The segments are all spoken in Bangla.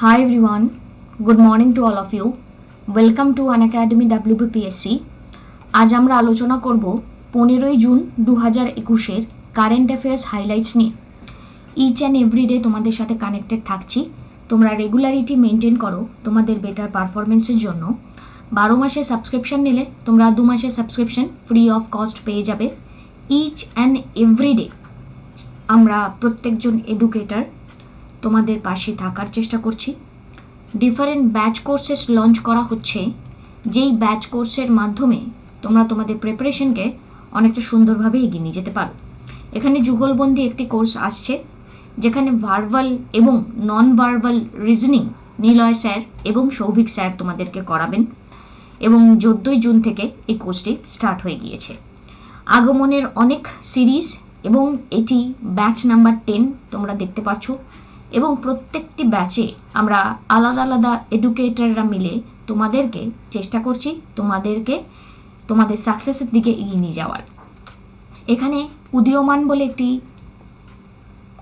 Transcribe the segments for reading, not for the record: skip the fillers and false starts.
Hi everyone, good morning to all of you. Welcome to Unacademy WBPSC. আজ আমরা আলোচনা করব 15 জুন 2021 এর কারেন্ট অ্যাফেয়ার্স হাইলাইটস নিয়ে। ইচ অ্যান্ড এভরিডে তোমাদের সাথে কানেক্টেড থাকছি। তোমরা রেগুলারিটি মেনটেন করো তোমাদের বেটার পারফরমেন্সের জন্য। 12 মাসের সাবস্ক্রিপশন নিলে তোমরা 2 মাসের সাবস্ক্রিপশন ফ্রি অফ কস্ট পেয়ে যাবে। ইচ অ্যান্ড এভরিডে আমরা প্রত্যেকজন এডুকেটর তোমাদের পাশে থাকার চেষ্টা করছি। ডিফারেন্ট ব্যাচ কোর্সেস লঞ্চ করা হচ্ছে, যেই ব্যাচ কোর্সের মাধ্যমে তোমরা তোমাদের প্রিপারেশনকে অনেকটা সুন্দরভাবে এগিয়ে নিয়ে যেতে পারো। এখানে যুগলবন্দি একটি কোর্স আসছে, যেখানে ভার্বাল এবং non verbal reasoning Niloy sir এবং সৌভিক স্যার তোমাদেরকে করাবেন, এবং 14 জুন থেকে এই কোর্সটি স্টার্ট হয়ে গিয়েছে। আগমনের অনেক সিরিজ এবং এটি ব্যাচ নাম্বার 10 তোমরা দেখতে পাচ্ছ, এবং প্রত্যেকটি ব্যাচে আমরা আলাদা আলাদা এডুকেটররা মিলে তোমাদেরকে চেষ্টা করছি তোমাদের সাকসেসের দিকে এগিয়ে নিয়ে যাওয়ার। এখানে উদীয়মান বলে একটি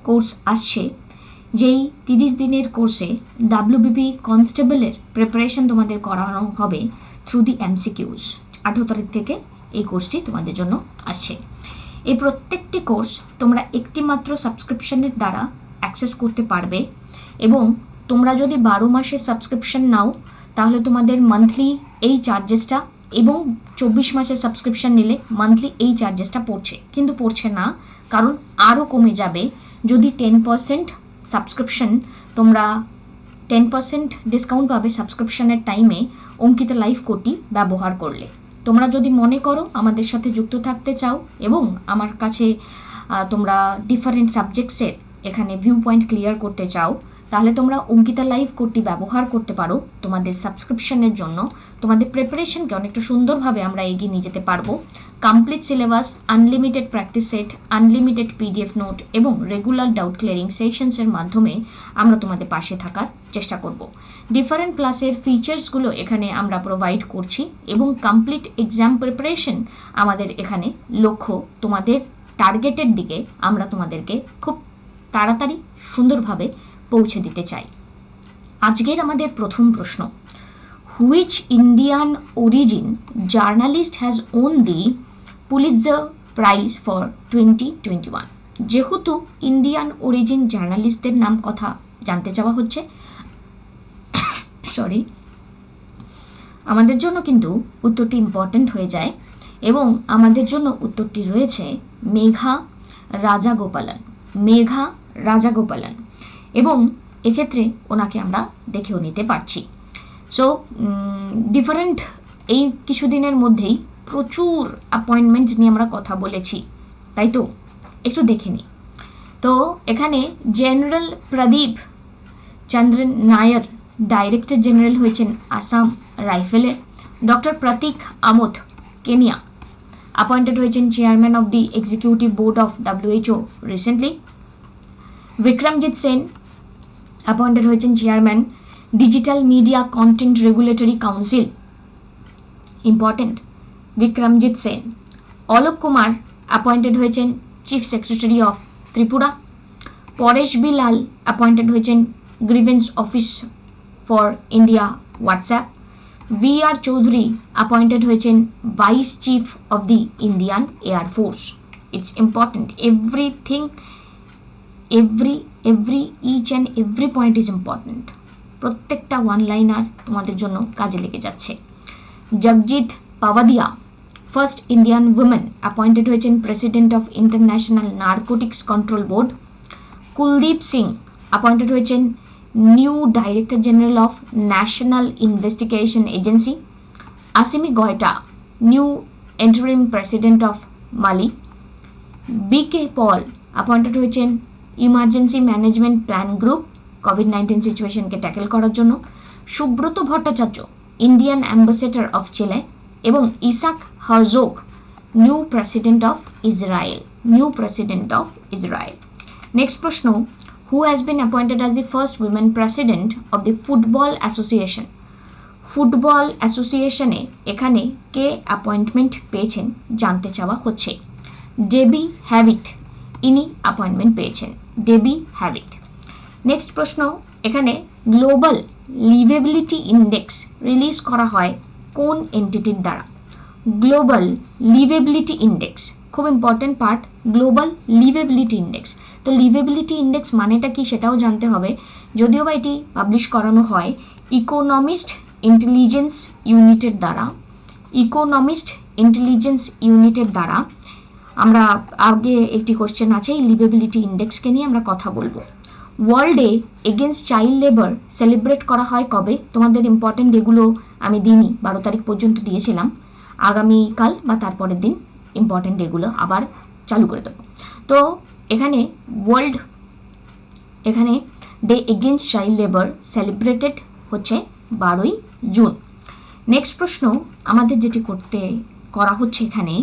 কোর্স আসছে, যেই 30 দিনের কোর্সে ডাব্লিউবিপি কনস্টেবলের প্রিপারেশন তোমাদের করানো হবে থ্রু দি এমসিকিউজ। 18 তারিখ থেকে এই কোর্সটি তোমাদের জন্য আসছে। এই প্রত্যেকটি কোর্স তোমরা একটি মাত্র সাবস্ক্রিপশনের দ্বারা অ্যাক্সেস করতে পারবে, এবং তোমরা যদি 12 মাসের সাবস্ক্রিপশন নাও তাহলে তোমাদের মান্থলি এই চার্জেসটা, এবং 24 মাসের সাবস্ক্রিপশন নিলে মান্থলি এই চার্জেসটা পড়ছে না, কারণ আরও কমে যাবে যদি 10% সাবস্ক্রিপশন তোমরা 10% ডিসকাউন্ট পাবে সাবস্ক্রিপশনের টাইমে অঙ্কিতা লাইভ কোডটি ব্যবহার করলে। তোমরা যদি মনে করো আমাদের সাথে যুক্ত থাকতে চাও এবং আমার কাছে তোমরা ডিফারেন্ট সাবজেক্টসের এখানে ভিউ পয়েন্ট ক্লিয়ার করতে চাও, তাহলে তোমরা অঙ্কিতা লাইভ কোডটি ব্যবহার করতে পারো তোমাদের সাবস্ক্রিপশনের জন্য। তোমাদের প্রিপারেশনকে অনেকটা সুন্দরভাবে আমরা এগিয়ে নিয়ে যেতে পারবো। Complete syllabus, unlimited practice set, unlimited PDF note এবং রেগুলার ডাউট ক্লিয়ারিং সেশনসের মাধ্যমে আমরা তোমাদের পাশে থাকার চেষ্টা করব। ডিফারেন্ট ক্লাসের ফিচার্সগুলো এখানে আমরা প্রোভাইড করছি, এবং কমপ্লিট এক্সাম প্রিপারেশন আমাদের এখানে লক্ষ্য। তোমাদের টার্গেটের দিকে আমরা তোমাদেরকে খুব তাড়াতাড়ি সুন্দরভাবে পৌঁছে দিতে চাই। আজকের আমাদের প্রথম প্রশ্ন, which Indian origin journalist has won the Pulitzer prize for 2021? যেহেতু ইন্ডিয়ান অরিজিন জার্নালিস্টদের নাম কথা জানতে চাওয়া হচ্ছে, সরি, আমাদের জন্য কিন্তু উত্তরটি ইম্পর্টেন্ট হয়ে যায়, এবং আমাদের জন্য উত্তরটি রয়েছে মেঘা রাজাগোপালন, এবং এক্ষেত্রে ওনাকে আমরা দেখেও নিতে পারছি। সো ডিফারেন্ট এই কিছুদিনের মধ্যেই প্রচুর অ্যাপয়েন্টমেন্টস নিয়ে আমরা কথা বলেছি, তাই তো একটু দেখে নিই। তো এখানে general Pradeep Chandran Nair director general হয়েছেন আসাম রাইফেলের। Doctor Patrick Amoth Kenya appointed হয়েছেন chairman of the executive board of WHO recently. Vikramjit Sen appointed হয়েছেন chairman digital media content regulatory council, important, Vikramjit Sen. Alok Kumar appointed হয়েছেন chief secretary of Tripura. Paresh B Lal appointed হয়েছেন grievance office for India WhatsApp. VR Chaudhary appointed হয়েছেন vice chief of the Indian Air Force. It's important, every each and every point is important. প্রত্যেকটা ওয়ান লাইনার তোমাদের জন্য কাজে লেগে যাচ্ছে। Jagjit Pawadia first Indian women appointed হয়েছেন president of International Narcotics Control Board. Kuldeep Singh appointed হয়েছেন new director general of National Investigation Agency. Assimi Goita new interim president of Mali. BK Paul appointed হয়েছেন ইমার্জেন্সি ম্যানেজমেন্ট প্ল্যান গ্রুপ কোভিড-19 সিচুয়েশনকে ট্যাকেল করার জন্য। Subrata Bhattacharya Indian ambassador of Chile, এবং Isaac Herzog new president of Israel. Next প্রশ্ন, who has been appointed as the first women president of the football association? Football অ্যাসোসিয়েশনে এখানে কে অ্যাপয়েন্টমেন্ট পেয়েছেন জানতে চাওয়া হচ্ছে। ডেবি হ্যাভিট ইনি অ্যাপয়েন্টমেন্ট পেয়েছেন, ডেবি হ্যাভিট। নেক্সট প্রশ্ন, এখানে গ্লোবাল লিভেবিলিটি ইন্ডেক্স রিলিজ করা হয় কোন এন্টিটির দ্বারা? গ্লোবাল লিভেবিলিটি ইন্ডেক্স, খুব important part, global liveability index. তো লিভেবিলিটি ইন্ডেক্স মানেটা কি সেটাও জানতে হবে, যদিও বা এটি পাবলিশ করানো হয় ইকোনমিস্ট ইন্টেলিজেন্স ইউনিটের দ্বারা। ইকোনমিস্ট ইন্টেলিজেন্স ইউনিটের দ্বারা আমরা আগে একটি কোশ্চেন আছে এই লিভেবিলিটি ইন্ডেক্সকে নিয়ে আমরা কথা বলবো। World day against child labour celebrate করা হয় কবে? তোমাদের ইম্পর্টেন্ট এগুলো আমি দিনই 12 তারিখ পর্যন্ত দিয়েছিলাম, আগামীকাল বা তারপরের দিন ইম্পর্টেন্ট এগুলো আবার চালু করে দেবো। তো এখানে এখানে day against child labour celebrated হচ্ছে 12ই জুন। নেক্সট প্রশ্ন আমাদের যেটি করা হচ্ছে এখানে,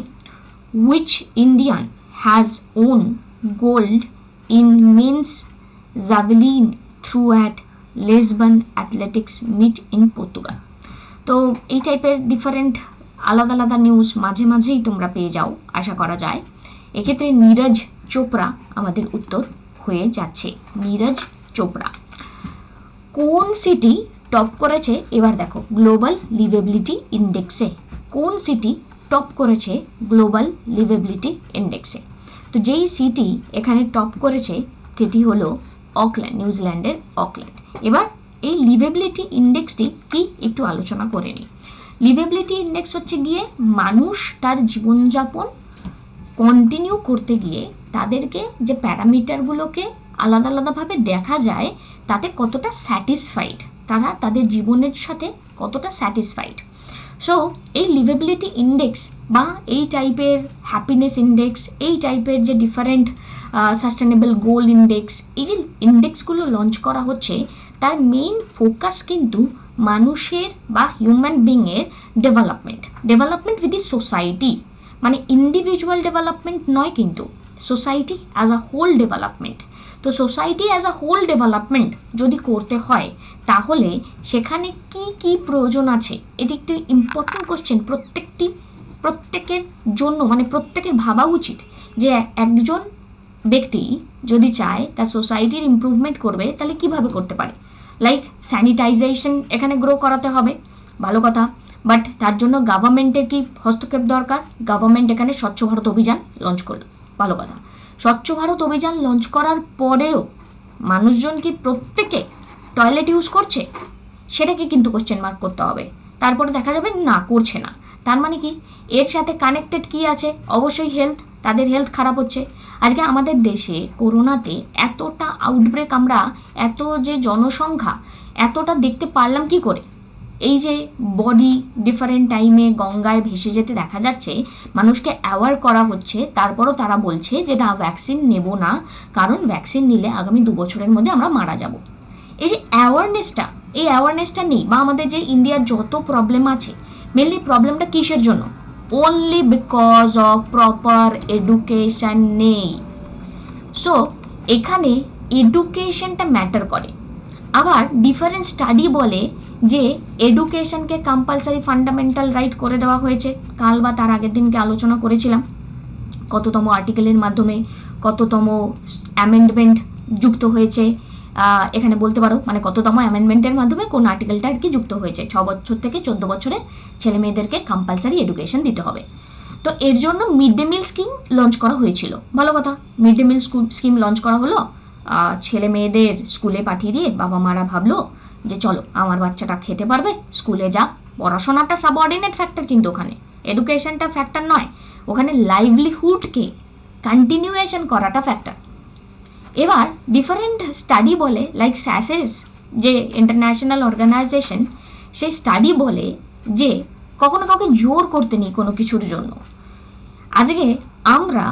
which Indian has won gold in men's javelin throw at Lisbon Athletics meet in Portugal? তো এই টাইপের ডিফারেন্ট আলাদা আলাদা নিউজ মাঝে মাঝেই তোমরা পেয়ে যাও আশা করা যায়। এক্ষেত্রে নীরজ চোপড়া আমাদের উত্তর হয়ে যাচ্ছে, নীরজ চোপড়া। কোন সিটি টপ করেছে এবার দেখো গ্লোবাল লিভেবিলিটি ইন্ডেক্সে? কোন সিটি টপ করেছে গ্লোবাল লিভেবিলিটি ইন্ডেক্সে? তো যেই সিটি এখানে টপ করেছে সেটি হলো অকল্যান্ড, নিউজিল্যান্ডের অকল্যান্ড। এবার এই লিভেবিলিটি ইন্ডেক্সটি কি একটু আলোচনা করে নিই। লিভেবিলিটি ইন্ডেক্স হচ্ছে গিয়ে মানুষ তার জীবনযাপন কন্টিনিউ করতে গিয়ে তাদেরকে যে প্যারামিটারগুলোকে আলাদা আলাদাভাবে দেখা যায় তাতে কতটা স্যাটিসফাইড, তারা তাদের জীবনের সাথে কতটা স্যাটিসফাইড। সো এই লিভেবিলিটি ইন্ডেক্স বা এই টাইপের হ্যাপিনেস ইন্ডেক্স, এই টাইপের যে ডিফারেন্ট সাস্টেনেবল গোল ইন্ডেক্স, এই যে ইন্ডেক্সগুলো লঞ্চ করা হচ্ছে তার মেইন ফোকাস কিন্তু মানুষের বা হিউম্যান বিংয়ের ডেভেলপমেন্ট উইথ দি সোসাইটি, মানে ইন্ডিভিজুয়াল ডেভেলপমেন্ট নয়, কিন্তু society as a whole development. তো society as a whole development যদি করতে হয় তাহলে সেখানে কি কি প্রয়োজন আছে, এটি একটি ইম্পর্টেন্ট কোশ্চেন, প্রত্যেকের জন্য, মানে প্রত্যেকের ভাবা উচিত যে একজন ব্যক্তি যদি চায় তার সোসাইটির ইমপ্রুভমেন্ট করবে তাহলে কিভাবে করতে পারে। লাইক স্যানিটাইজেশন এখানে গ্রো করাতে হবে, ভালো কথা, বাট তার জন্য গভর্নমেন্টের কি হস্তক্ষেপ দরকার? গভর্নমেন্ট এখানে স্বচ্ছ ভারত অভিযান লঞ্চ করলো, ভালো কথা। স্বচ্ছ ভারত অভিযান লঞ্চ করার পরেও মানুষজন কি প্রত্যেকে টয়লেট ইউজ করছে? সেটাকে কিন্তু কোশ্চেন মার্ক করতে হবে। তারপরে দেখা যাবে না করছে না, তার মানে কি এর সাথে কানেক্টেড কি আছে? অবশ্যই হেলথ, তাদের হেলথ খারাপ হচ্ছে। আজকে আমাদের দেশে করোনাতে এতটা আউটব্রেক, আমরা এত যে জনসংখ্যা এতটা দেখতে পারলাম কি করে? এই যে বডি ডিফারেন্ট টাইমে গঙ্গায় ভেসে যেতে দেখা যাচ্ছে, মানুষকে অ্যাওয়ার করা হচ্ছে, তারপরও তারা বলছে যে না ভ্যাকসিন নেব না, কারণ ভ্যাকসিন নিলে আগামী 2 বছরের মধ্যে আমরা মারা যাব। এই যে অ্যাওয়ারনেসটা নেই, বা আমাদের যে ইন্ডিয়ার যত প্রবলেম আছে মেনলি প্রবলেমটা কিসের জন্য? only because of proper education নেই। সো এখানে এডুকেশনটা ম্যাটার করে। আবার ডিফারেন্ট স্টাডি বলে যে এডুকেশনকে কম্পালসারি ফান্ডামেন্টাল রাইট করে দেওয়া হয়েছে, কাল বা তার আগের দিনকে আলোচনা করেছিলাম কততম আর্টিকেলের মাধ্যমে কততম অ্যামেন্ডমেন্ট যুক্ত হয়েছে, এখানে বলতে পারো মানে কততম অ্যামেন্ডমেন্টের মাধ্যমে কোন আর্টিকেলটা আর কি যুক্ত হয়েছে। 6 বছর থেকে 14 বছরের ছেলে মেয়েদেরকে কম্পালসারি এডুকেশন দিতে হবে। তো এর জন্য mid day meal scheme launch করা হয়েছিল, ভালো কথা। Mid day meal scheme launch করা হলো, ছেলে মেয়েদের স্কুলে পাঠিয়ে দিয়ে বাবা মারা ভাবলো যে চলো আমার বাচ্চাটা খেতে পারবে, স্কুলে যাক। পড়াশোনাটা সাবঅর্ডিনেট ফ্যাক্টর, কিন্তু ওখানে এডুকেশনটা ফ্যাক্টর নয়, ওখানে লাইভলিহুডকে কন্টিনিউয়েশন করাটা ফ্যাক্টর। এবার ডিফারেন্ট স্টাডি বলে, লাইক স্যাসেস যে ইন্টারন্যাশনাল অর্গানাইজেশন, সেই স্টাডি বলে যে কখনো কাউকে জোর করতে নেই কোনো কিছুর জন্য। আজকে আমরা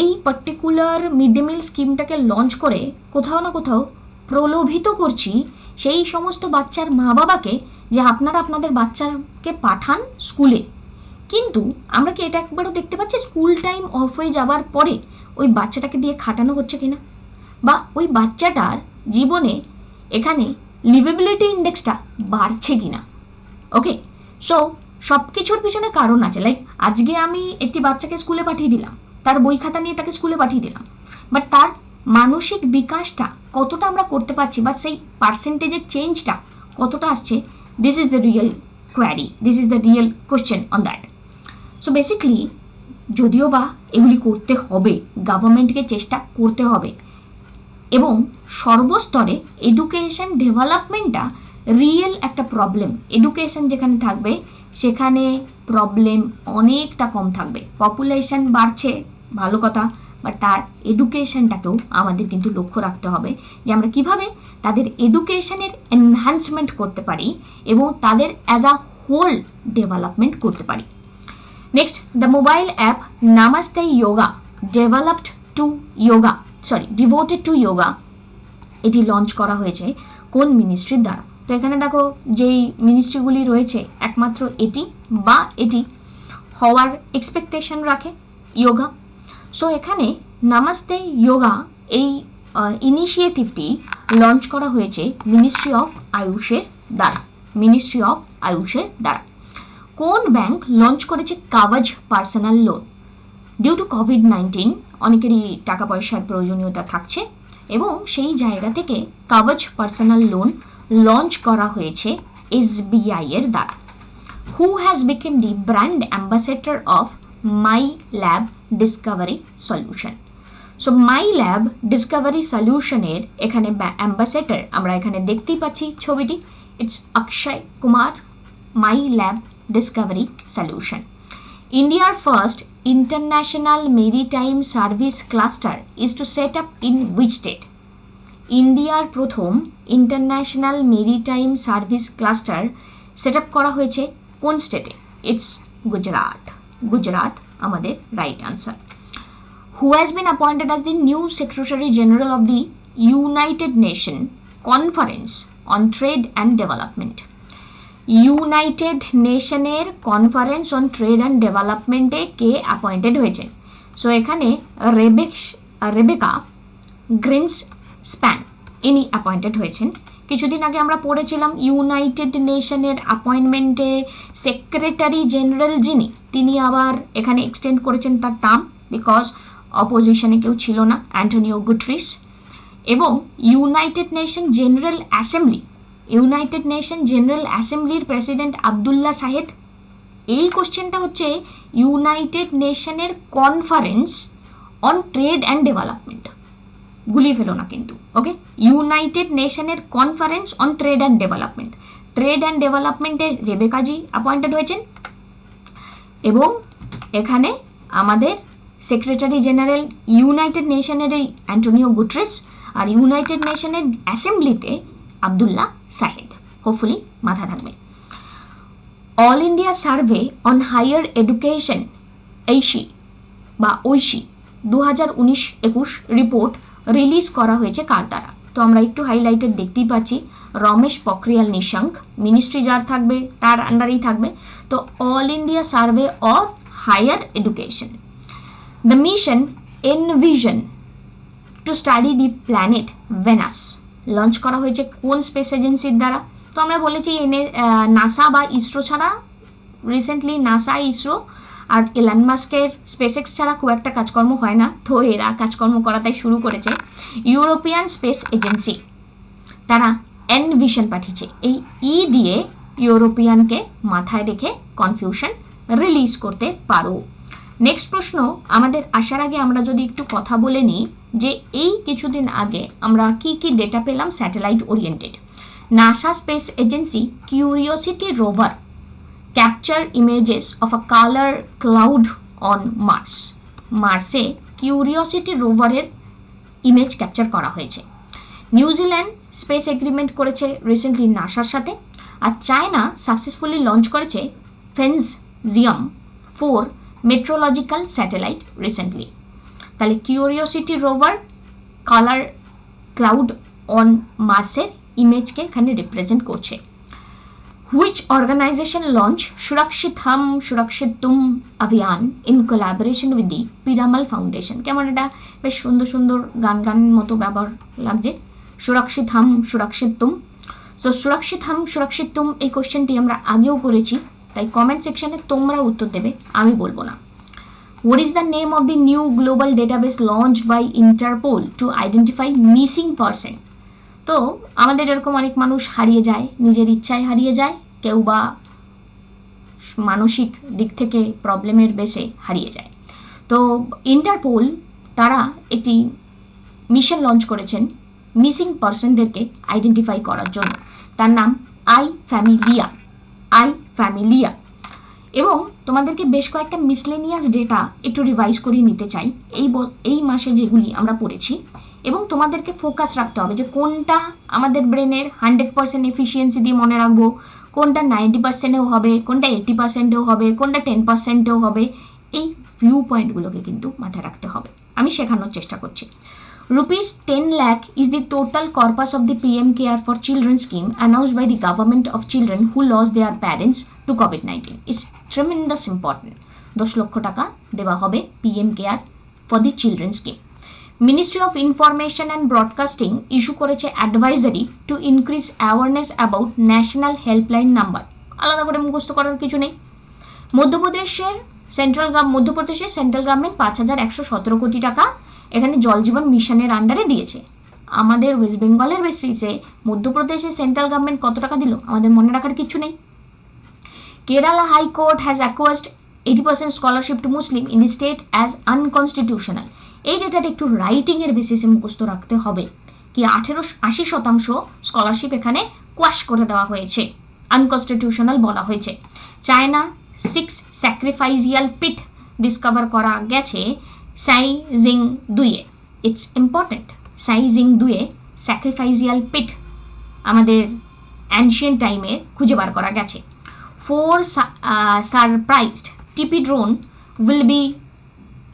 এই পার্টিকুলার মিড ডে মিল স্কিমটাকে লঞ্চ করে কোথাও না কোথাও প্রলোভিত করছি সেই সমস্ত বাচ্চার মা বাবাকে যে আপনারা আপনাদের বাচ্চাকে পাঠান স্কুলে, কিন্তু আমরা কি এটা একবারও দেখতে পাচ্ছি স্কুল টাইম অফ হয়ে যাওয়ার পরে ওই বাচ্চাটাকে দিয়ে খাটানো হচ্ছে কিনা, বা ওই বাচ্চাটার জীবনে এখানে লিভেবিলিটি ইন্ডেক্সটা বাড়ছে কিনা? ওকে, সো সব কিছুর পিছনে কারণ আছে। লাইক আজকে আমি একটি বাচ্চাকে স্কুলে পাঠিয়ে দিলাম, তার বই খাতা নিয়ে তাকে স্কুলে পাঠিয়ে দিলাম, বাট তার মানসিক বিকাশটা কতটা আমরা করতে পারছি বা সেই পার্সেন্টেজের চেঞ্জটা কতটা আসছে, this is the real query, this is the real question on that. So basically যদিও বা এগুলি করতে হবে, গভর্নমেন্টকে চেষ্টা করতে হবে, এবং সর্বস্তরে এডুকেশন ডেভেলপমেন্টটা রিয়েল একটা প্রবলেম। এডুকেশন যেখানে থাকবে সেখানে প্রবলেম অনেকটা কম থাকবে। পপুলেশন বাড়ছে ভালো কথা, বাট তার এডুকেশনটাকেও আমাদের কিন্তু লক্ষ্য রাখতে হবে যে আমরা কিভাবে তাদের এডুকেশনের এনহ্যান্সমেন্ট করতে পারি এবং তাদের অ্যাজ আ হোল ডেভেলপমেন্ট করতে পারি। Next, the mobile app namaste yoga devoted to yoga, এটি লঞ্চ করা হয়েছে কোন মিনিস্ট্রির দ্বারা? তো এখানে দেখো যেই মিনিস্ট্রিগুলি রয়েছে একমাত্র এটি বা এটি হওয়ার এক্সপেকটেশন রাখে, যোগা। সো এখানে নামাস্তে যোগা এই ইনিশিয়েটিভটি লঞ্চ করা হয়েছে মিনিস্ট্রি অফ আয়ুষের দ্বারা। কোন ব্যাংক লঞ্চ করেছে Kavach personal loan? Due to কোভিড-19 অনেকেরই টাকা পয়সার প্রয়োজনীয়তা থাকছে এবং সেই জায়গা থেকে কাওয়াজ পার্সোনাল লোন লঞ্চ করা হয়েছে এসবিআই এর দ্বারা। Who has become the brand ambassador of Mylab Discovery Solution? So Mylab Discovery সলিউশনের এখানে অ্যাম্বাসেডর আমরা এখানে দেখতেই পাচ্ছি ছবিটি, it's Akshay Kumar. Mylab Discovery Solution. India's first international maritime service cluster is to set up in which state? ইন্ডিয়ার প্রথম international maritime service cluster set up করা হয়েছে কোন স্টেটে? ইটস গুজরাট আমাদের right answer. Who has been appointed as the new secretary general of the United Nation Conference on trade and Development? United নেশনের কনফারেন্স অন ট্রেড অ্যান্ড ডেভেলপমেন্টে কে অ্যাপয়েন্টেড হয়েছে? সো এখানে রেবেকা গ্রিনস্প্যান ইনি অ্যাপয়েন্টেড হয়েছেন। কিছুদিন আগে আমরা পড়েছিলাম ইউনাইটেড নেশনের অ্যাপয়েন্টমেন্টে সেক্রেটারি জেনারেল যিনি, তিনি আবার এখানে এক্সটেন্ড করেছেন তার টার্ম, বিকজ অপোজিশনে কেউ ছিল না, অ্যান্টোনিও গুটেরেস। এবং ইউনাইটেড নেশন জেনারেল অ্যাসেম্বলির প্রেসিডেন্ট আবদুল্লাহ সাহেদ। এই কোশ্চেনটা হচ্ছে ইউনাইটেড নেশনের conference on trade and development, গুলিয়ে ফেলো না কিন্তু, ওকে? ইউনাইটেড নেশনের কনফারেন্স অন ট্রেড অ্যান্ড ডেভেলপমেন্টে রেবেকাজি অ্যাপয়েন্টেড হয়েছেন এবং এখানে আমাদের সেক্রেটারি জেনারেল ইউনাইটেড নেশনের অ্যান্টোনিও গুটেরেস আর ইউনাইটেড নেশনের অ্যাসেম্বলিতে আবদুল্লাহ সাহেদ। হোপফুলি মাথা থাকবে। All India survey on higher education AISHE 2019-21 report release করা হয়েছে কার দ্বারা? তো আমরা একটু হাইলাইটেড দেখতেই পাচ্ছি, রমেশ পোখরিয়াল নিশাঙ্ক, মিনিস্ট্রি যার থাকবে তার আন্ডারেই থাকবে। তো all India survey of higher education. The mission EnVision to study the planet Venus launch করা হয়েছে কোন স্পেস এজেন্সির দ্বারা? তো আমরা বলেছি নাসা বা ইসরো ছাড়া, রিসেন্টলি নাসা, ইসরো আর এলন মাস্কের স্পেসএক্স ছাড়া খুব একটা কাজকর্ম হয় না, তো এরা কাজকর্ম করাটাই শুরু করেছে। ইউরোপিয়ান স্পেস এজেন্সি তারা এনভিশন পাঠিয়েছে, এই দিয়ে ইউরোপিয়ানকে মাথায় রেখে কনফিউশন রিলিজ করতে পারো। নেক্সট প্রশ্ন আমাদের আসার আগে আমরা যদি একটু কথা বলে নিই যে এই কিছুদিন আগে আমরা কি কি ডেটা পেলাম satellite oriented. NASA space agency Curiosity rover capture images of a colour cloud on মার্সে কিউরিওসিটি রোভারের ইমেজ ক্যাপচার করা হয়েছে। নিউজিল্যান্ড স্পেস এগ্রিমেন্ট করেছে রিসেন্টলি নাসার সাথে, আর চায়না সাকসেসফুলি লঞ্চ করেছে ফেনজিয়াম 4 মেট্রোলজিক্যাল স্যাটেলাইট রিসেন্টলি। তাহলে Curiosity rover colour cloud on মার্সের ইমেজকে এখানে রিপ্রেজেন্ট করছে। হুইচ অর্গানাইজেশন লঞ্চ সুরক্ষিত হাম Surakshit Tum Abhiyan in collaboration with the Piramal foundation? কেমন এটা বেশ সুন্দর সুন্দর গান মতো ব্যবহার লাগছে, সুরক্ষিত হাম সুরক্ষিত তুম। তো সুরক্ষিত হাম সুরক্ষিত তুম এই কোশ্চেনটি আমরা আগেও করেছি, তাই কমেন্ট সেকশনে তোমরা উত্তর দেবে, আমি বলবো না। What is the name of the new global database launched by Interpol to identify missing person? তো আমাদের এরকম অনেক মানুষ হারিয়ে যায়, নিজের ইচ্ছায় হারিয়ে যায়, কেউ বা মানসিক দিক থেকে প্রবলেমের বেসে হারিয়ে যায়। তো ইন্টারপোল তারা একটি মিশন লঞ্চ করেছেন মিসিং পার্সনদেরকে আইডেন্টিফাই করার জন্য। তার নাম আই ফ্যামিলিয়া। এবং তোমাদেরকে বেশ কয়েকটা মিসলেনিয়াস ডেটা একটু রিভাইজ করিয়ে নিতে চাই এই মাসে যেগুলি আমরা পড়েছি, এবং তোমাদেরকে ফোকাস রাখতে হবে যে কোনটা আমাদের ব্রেনের 100% এফিসিয়েন্সি দিয়ে মনে রাখবো, কোনটা 90%এও হবে, কোনটা 80%এও হবে, কোনটা 10%এও হবে। এই ভিউ পয়েন্টগুলোকে কিন্তু মাথায় রাখতে হবে, আমি শেখানোর চেষ্টা করছি। ₹10 lakh is the total corpus of the PM Care for Children scheme announced by the government of children who lost their parents to COVID-19. It's tremendous important. 10 লক্ষ টাকা দেওয়া হবে PM Care for the Children scheme. Ministry of Information and Broadcasting issue করেছে advisory to increase awareness about national helpline number. আলাদা করে মুখস্থ করার কিছু নেই। মধ্যপ্রদেশের সেন্ট্রাল গভর্নমেন্ট 5,117 কোটি টাকা এখানে জল জীবন মিশনের আন্ডারে দিয়েছে। আমাদের ওয়েস্ট বেঙ্গলের বেসিসে মধ্যপ্রদেশের সেন্ট্রাল গভর্নমেন্ট কত টাকা দিল আমাদের মনে রাখার কিছু নেই। Kerala high court has acquired 80% scholarship to Muslim in the state as unconstitutional. এই ডেটাটা একটু রাইটিংয়ের বেসিসে মুখস্থ রাখতে হবে কি 80% স্কলারশিপ এখানে কোয়াশ করে দেওয়া হয়েছে, আনকনস্টিটিউশনাল বলা হয়েছে। চায়না 6 স্যাক্রিফাইসিয়াল পিট ডিসকভার করা গেছে সাইজিং 2-এ। ইটস ইম্পর্টেন্ট, সাইজিং 2-এ স্যাক্রিফাইসিয়াল পিট আমাদের অ্যানশিয়েন্ট টাইমে খুঁজে বার করা গেছে। 4 সারপ্রাইজড টিপি drone will be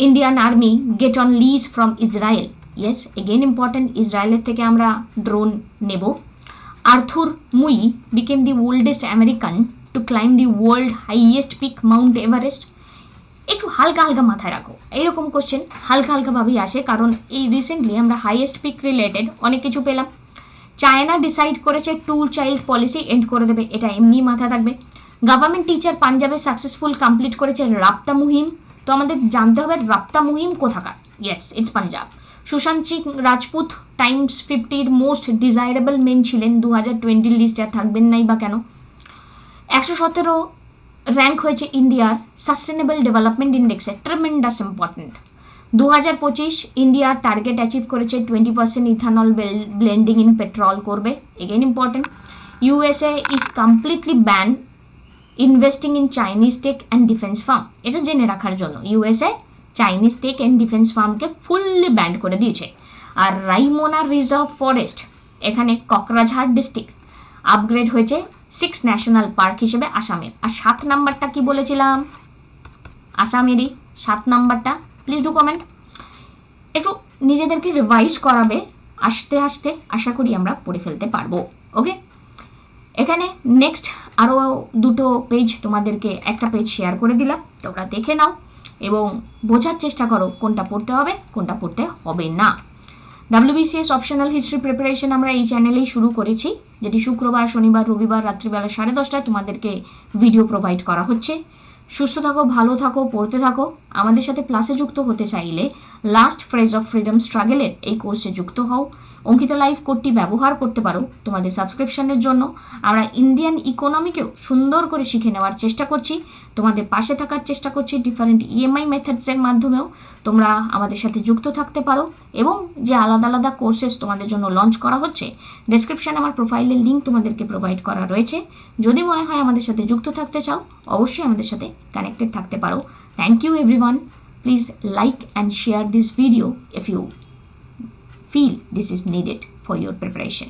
Indian Army get on lease from Israel. Yes, again important, ইসরায়েলের থেকে আমরা ড্রোন নেব। আর্থুর মুই became the oldest American to climb the world highest peak Mount Everest. একটু হালকা হালকা মাথায় রাখো, এইরকম কোশ্চেন হালকা হালকা ভাবেই আসে, কারণ এই রিসেন্টলি আমরা হাইয়েস্ট পিক রিলেটেড অনেক কিছু পেলাম। চায়না ডিসাইড করেছে 2 চাইল্ড পলিসি এন্ড করে দেবে, এটা এমনি মাথায় থাকবে। গভর্নমেন্ট টিচার পাঞ্জাবে সাকসেসফুল কমপ্লিট করেছে রাপ্তা মুহিম। তো আমাদের জানতে হবে রাপ্তা মুহিম কোথাকার। Yes, it's Punjab. Sushant Singh Rajput Times 50 most desirable men ছিলেন 2020 লিস্টে, আর থাকবেন নাই বা কেন। 117 র্যাঙ্ক হয়েছে ইন্ডিয়ার সাস্টেনেবল ডেভেলপমেন্ট ইন্ডেক্সে, tremendous important. 2025 India target achieve করেছে 20% ইথানল ব্লেন্ডিং ইন পেট্রোল করবে, again important. USA is completely ban investing in Chinese tech and defence firm, এটা জেনে রাখার জন্য USA Chinese tech and defence ফার্মকে ফুললি ব্যান করে দিয়েছে। আর রাইমোনা রিজার্ভ ফরেস্ট এখানে ককরাঝাড় ডিস্ট্রিক্ট আপগ্রেড হয়েছে 6 ন্যাশনাল পার্ক হিসেবে আসামের। আর 7 নাম্বারটা কি বলেছিলাম, আসামেরই 7 নাম্বারটা, প্লিজ ডু কমেন্ট। একটু নিজেদেরকে রিভাইজ করাবে, আস্তে আস্তে আশা করি আমরা পড়ে ফেলতে পারবো। ওকে, এখানে নেক্সট আরও 2টো পেজ তোমাদেরকে, একটা পেজ শেয়ার করে দিলাম, তোমরা দেখে নাও এবং বোঝার চেষ্টা করো কোনটা পড়তে হবে কোনটা পড়তে হবে না। WBCS অপশনাল হিস্ট্রি প্রিপারেশন আমরা এই চ্যানেলেই শুরু করেছি, যেটি শুক্রবার, শনিবার, রবিবার রাত্রিবেলা 10:30টায় তোমাদেরকে ভিডিও প্রোভাইড করা হচ্ছে। সুস্থ থাকো, ভালো থাকো, পড়তে থাকো। আমাদের সাথে ক্লাসে যুক্ত হতে চাইলে লাস্ট ফ্রেজ অফ ফ্রিডম স্ট্রাগলের এই কোর্সে যুক্ত হও। অঙ্কিতা লাইভ কোডটি ব্যবহার করতে পারো তোমাদের সাবস্ক্রিপশনের জন্য। আমরা ইন্ডিয়ান ইকোনমিকেও সুন্দর করে শিখে নেওয়ার চেষ্টা করছি, তোমাদের পাশে থাকার চেষ্টা করছি। ডিফারেন্ট EMI মেথডসের মাধ্যমেও তোমরা আমাদের সাথে যুক্ত থাকতে পারো, এবং যে আলাদা আলাদা কোর্সেস তোমাদের জন্য লঞ্চ করা হচ্ছে, ডেসক্রিপশনে আমার প্রোফাইলের লিঙ্ক তোমাদেরকে প্রোভাইড করা রয়েছে। যদি মনে হয় আমাদের সাথে যুক্ত থাকতে চাও, অবশ্যই আমাদের সাথে কানেক্টেড থাকতে পারো। Thank you everyone. Please like and share this video if you feel this is needed for your preparation.